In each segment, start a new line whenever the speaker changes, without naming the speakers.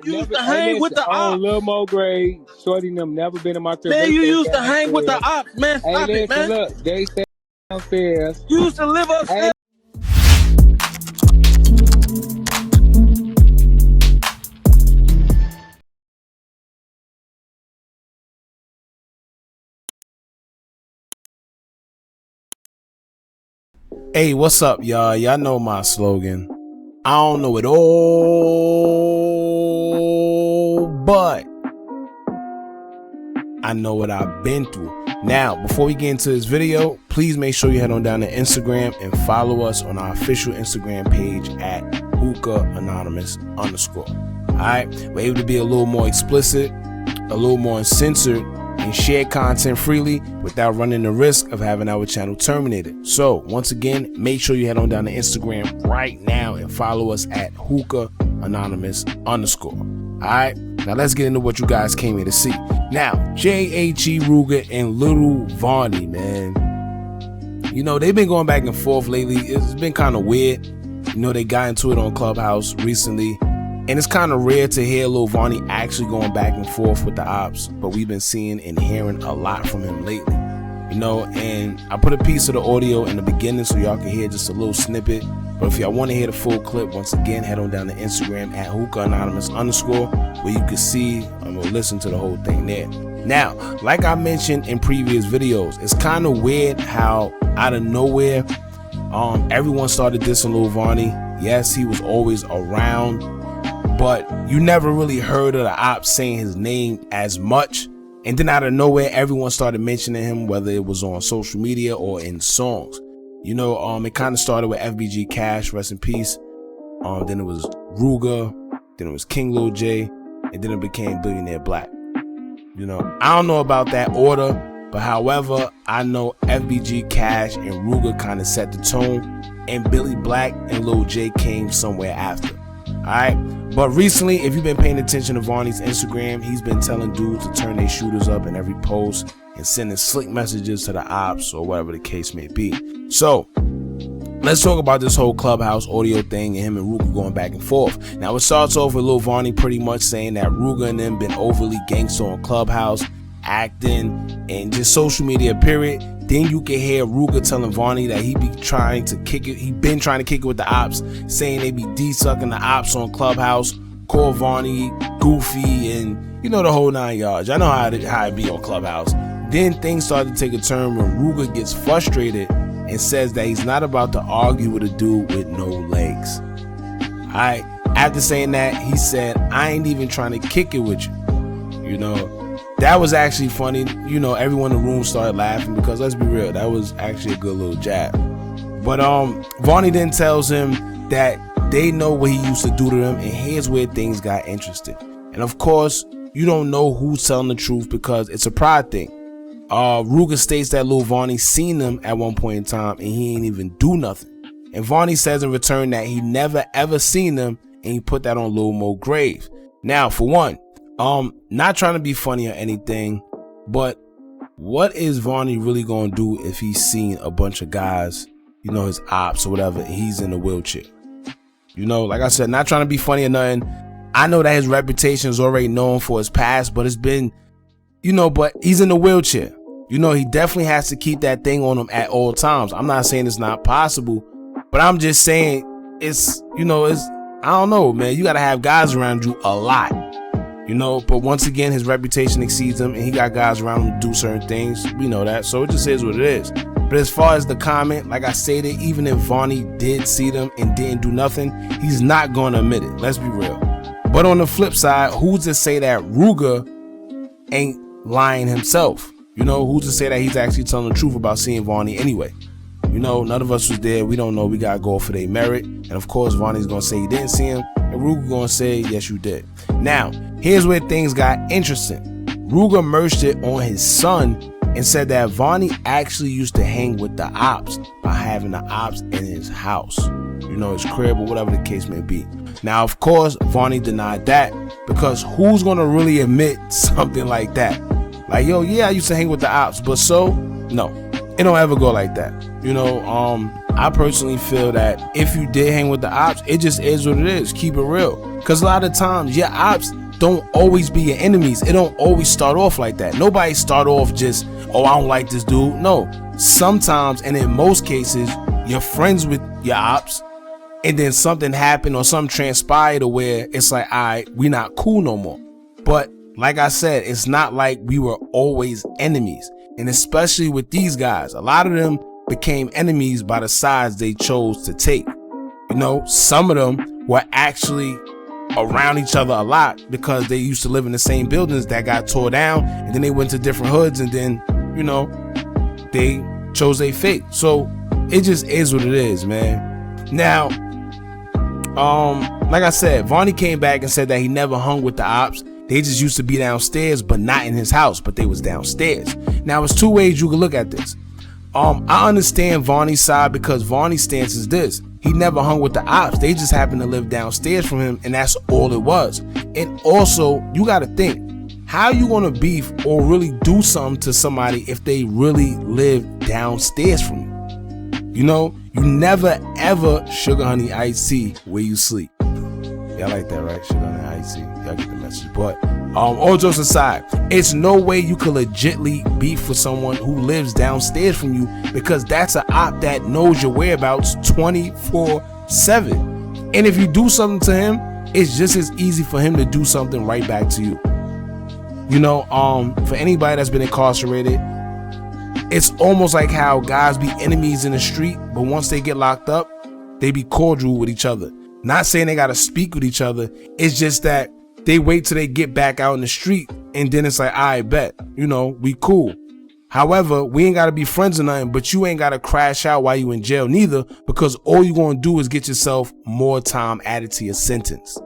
You used to hang with the Ops.
Lil Mo Gray, Shorty them never been in my crib.
Man, you used to hang with the Ops, man. Stop it, man.
Look, they stay downstairs.
You used to live upstairs.
Hey, what's up, y'all? Y'all know my slogan. I don't know it all, but I know what I've been through. Now, before we get into this video, please make sure you head on down to Instagram and follow us on our official Instagram page at hookah_anonymous_. Alright, we're able to be a little more explicit, a little more uncensored, and share content freely without running the risk of having our channel terminated. So once again, make sure you head on down to Instagram right now and follow us at hookah_anonymous_. Alright, now let's get into what you guys came here to see. Now, JHE Rooga and Lil Varney, man. You know, they've been going back and forth lately. It's been kind of weird. You know, they got into it on Clubhouse recently. And it's kind of rare to hear Lil Varney actually going back and forth with the Opps, but we've been seeing and hearing a lot from him lately. You know, and I put a piece of the audio in the beginning so y'all can hear just a little snippet. But if y'all want to hear the full clip, once again, head on down to Instagram at hookah_anonymous_, where you can see and we'll listen to the whole thing there. Now, like I mentioned in previous videos, it's kind of weird how out of nowhere, everyone started dissing Lil Varney. Yes, he was always around, but you never really heard of the Opps saying his name as much. And then out of nowhere, everyone started mentioning him, whether it was on social media or in songs. You know, it kind of started with FBG Cash, rest in peace. Then it was Rooga, then it was King Lil J, and then it became Billionaire Black. You know, I don't know about that order, but however, I know FBG Cash and Rooga kind of set the tone, and Billy Black and Lil J came somewhere after. Alright, but recently, if you've been paying attention to Varney's Instagram, he's been telling dudes to turn their shooters up in every post and sending slick messages to the Opps or whatever the case may be. So, let's talk about this whole Clubhouse audio thing and him and Rooga going back and forth. Now, it starts off with Lil Varney pretty much saying that Rooga and them been overly gangster on Clubhouse, acting, and just social media, period. Then you can hear Rooga telling Varney that he been trying to kick it with the Opps, saying they be D-sucking the Opps on Clubhouse, call Varney goofy, and you know the whole 9 yards. I know how it be on Clubhouse. Then things start to take a turn when Rooga gets frustrated and says that he's not about to argue with a dude with no legs. Alright, after saying that, he said, I ain't even trying to kick it with you. You know, that was actually funny. You know, everyone in the room started laughing because let's be real, that was actually a good little jab. But Varney then tells him that they know what he used to do to them, and here's where things got interesting. And of course, you don't know who's telling the truth because it's a pride thing. Rooga states that Lil Varney seen them at one point in time and he ain't even do nothing. And Varney says in return that he never ever seen them, and he put that on Lil Mo grave. Now, for one, not trying to be funny or anything, but what is Varney really gonna do if he's seen a bunch of guys, you know, his Opps or whatever, and he's in a wheelchair? You know, like I said, not trying to be funny or nothing. I know that his reputation is already known for his past, but it's been, you know, but he's in a wheelchair. You know, he definitely has to keep that thing on him at all times. I'm not saying it's not possible, but I'm just saying it's, you know, it's, I don't know, man. You got to have guys around you a lot, you know, but once again, his reputation exceeds him and he got guys around him to do certain things. We know that. So it just is what it is. But as far as the comment, like I stated, even if Varney did see them and didn't do nothing, he's not going to admit it. Let's be real. But on the flip side, who's to say that Rooga ain't lying himself? You know, who's to say that he's actually telling the truth about seeing Varney anyway? You know, none of us was there. We don't know. We got to go for their merit. And of course, Varney's going to say he didn't see him. And Rooga going to say, yes, you did. Now, here's where things got interesting. Rooga merged it on his son and said that Varney actually used to hang with the Opps by having the Opps in his house. You know, his crib or whatever the case may be. Now, of course, Varney denied that because who's going to really admit something like that? Like, yo, yeah, I used to hang with the Opps, but so, no, it don't ever go like that. You know, I personally feel that if you did hang with the Opps, it just is what it is. Keep it real. Because a lot of times your ops don't always be your enemies. It don't always start off like that. Nobody start off just, oh, I don't like this dude. No, sometimes, and in most cases, you're friends with your ops, and then something happened or something transpired to where it's like, all right, we not cool no more. But like I said, it's not like we were always enemies. And especially with these guys, a lot of them became enemies by the sides they chose to take. You know, some of them were actually around each other a lot because they used to live in the same buildings that got tore down, and then they went to different hoods, and then, you know, they chose their fate. So it just is what it is, man. Now, like I said, Varney came back and said that he never hung with the ops. They just used to be downstairs, but not in his house, but they was downstairs. Now, there's two ways you can look at this. I understand Varney's side because Varney's stance is this: he never hung with the ops. They just happened to live downstairs from him, and that's all it was. And also, you got to think, how you gonna beef or really do something to somebody if they really live downstairs from you? You know, you never ever sugar honey iced tea where you sleep. Y'all like that, right? Sugar honey iced tea. Y'all get the message. But all jokes aside, it's no way you could legitly beef with someone who lives downstairs from you, because that's an op that knows your whereabouts 24/7. And if you do something to him, it's just as easy for him to do something right back to you. You know, for anybody that's been incarcerated, it's almost like how guys be enemies in the street, but once they get locked up, they be cordial with each other. Not saying they gotta speak with each other, it's just that they wait till they get back out in the street, and then it's like, I bet, you know, we cool. However, we ain't gotta be friends or nothing, but you ain't gotta crash out while you in jail neither, because all you gonna do is get yourself more time added to your sentence.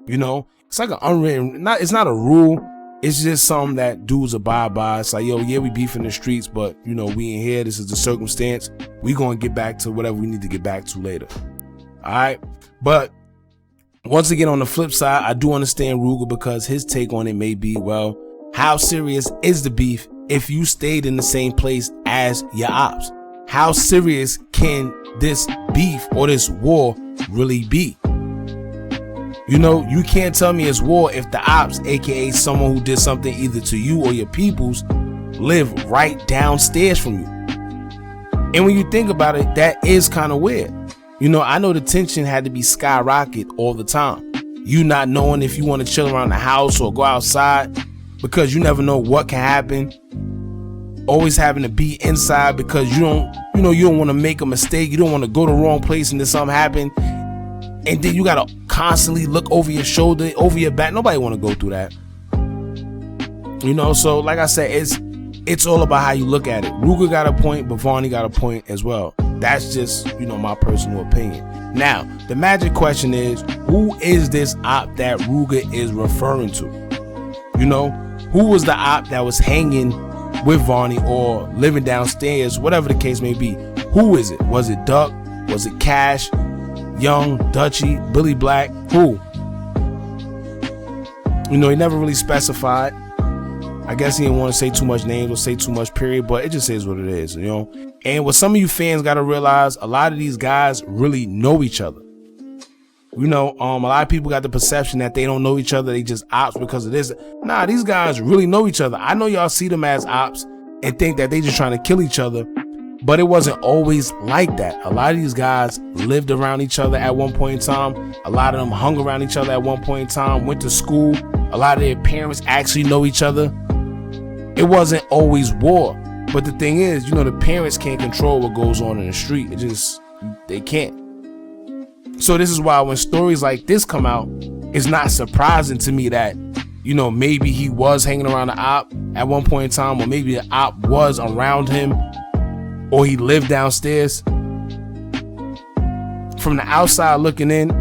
You know, it's like an unwritten, it's not a rule, it's just something that dudes abide by. It's like, yo, yeah, we beef in the streets, but you know, we in here, this is the circumstance, we gonna get back to whatever we need to get back to later. All right, but once again, on the flip side, I do understand Rooga, because his take on it may be, well, how serious is the beef if you stayed in the same place as your ops? How serious can this beef or this war really be? You know, you can't tell me it's war if the ops, aka someone who did something either to you or your peoples, live right downstairs from you. And when you think about it, that is kind of weird. You know, I know the tension had to be skyrocket all the time. You not knowing if you want to chill around the house or go outside, because you never know what can happen. Always having to be inside because you don't want to make a mistake. You don't want to go to the wrong place and then something happen. And then you got to constantly look over your shoulder, over your back. Nobody want to go through that. You know, so like I said, it's all about how you look at it. Rooga got a point, but Varney got a point as well. That's just, you know, my personal opinion. Now, the magic question is, who is this op that Rooga is referring to? You know, who was the op that was hanging with Varney or living downstairs, whatever the case may be? Who is it? Was it Duck? Was it Cash? Young, Dutchy, Billy Black? Who? You know, he never really specified. I guess he didn't want to say too much names or say too much period, but it just is what it is, you know. And what some of you fans got to realize, a lot of these guys really know each other. You know, a lot of people got the perception that they don't know each other, they just ops because of this. Nah, these guys really know each other. I know y'all see them as ops and think that they just trying to kill each other, but it wasn't always like that. A lot of these guys lived around each other at one point in time. A lot of them hung around each other at one point in time, went to school. A lot of their parents actually know each other. It wasn't always war, but the thing is, you know, the parents can't control what goes on in the street. They can't. So this is why when stories like this come out, it's not surprising to me that, you know, maybe he was hanging around the op at one point in time, or maybe the op was around him, or he lived downstairs. From the outside looking in,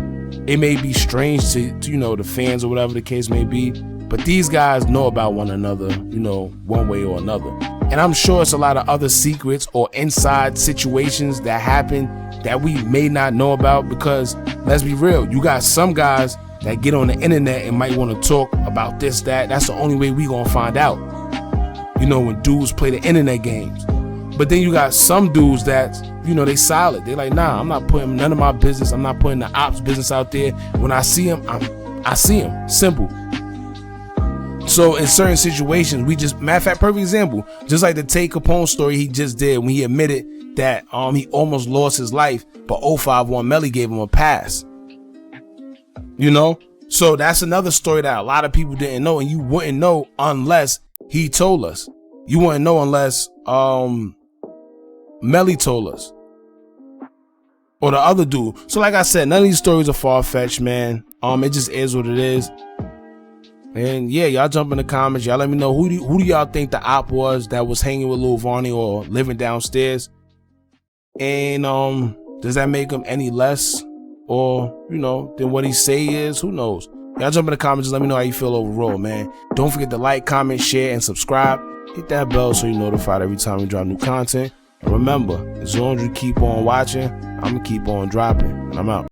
it may be strange to you know, the fans or whatever the case may be, but these guys know about one another, you know, one way or another. And I'm sure it's a lot of other secrets or inside situations that happen that we may not know about, because let's be real, you got some guys that get on the internet and might want to talk about this, that. That's the only way we gonna find out. You know, when dudes play the internet games. But then you got some dudes that, you know, they solid. They like, nah, I'm not putting none of my business. I'm not putting the Opps business out there. When I see him, I see him. Simple. So in certain situations, we just, matter of fact, perfect example, just like the Tay Capone story he just did when he admitted that he almost lost his life, but 051 Melly gave him a pass. You know? So that's another story that a lot of people didn't know, and you wouldn't know unless he told us. You wouldn't know unless Melly told us. Or the other dude. So like I said, none of these stories are far-fetched, man. It just is what it is. And yeah, y'all jump in the comments. Y'all let me know who do y'all think the op was that was hanging with Lil Varney or living downstairs. And does that make him any less or, you know, than what he say is? Who knows? Y'all jump in the comments. Just let me know how you feel overall, man. Don't forget to like, comment, share, and subscribe. Hit that bell so you're notified every time we drop new content. And remember, as long as you keep on watching, I'm gonna keep on dropping. And I'm out.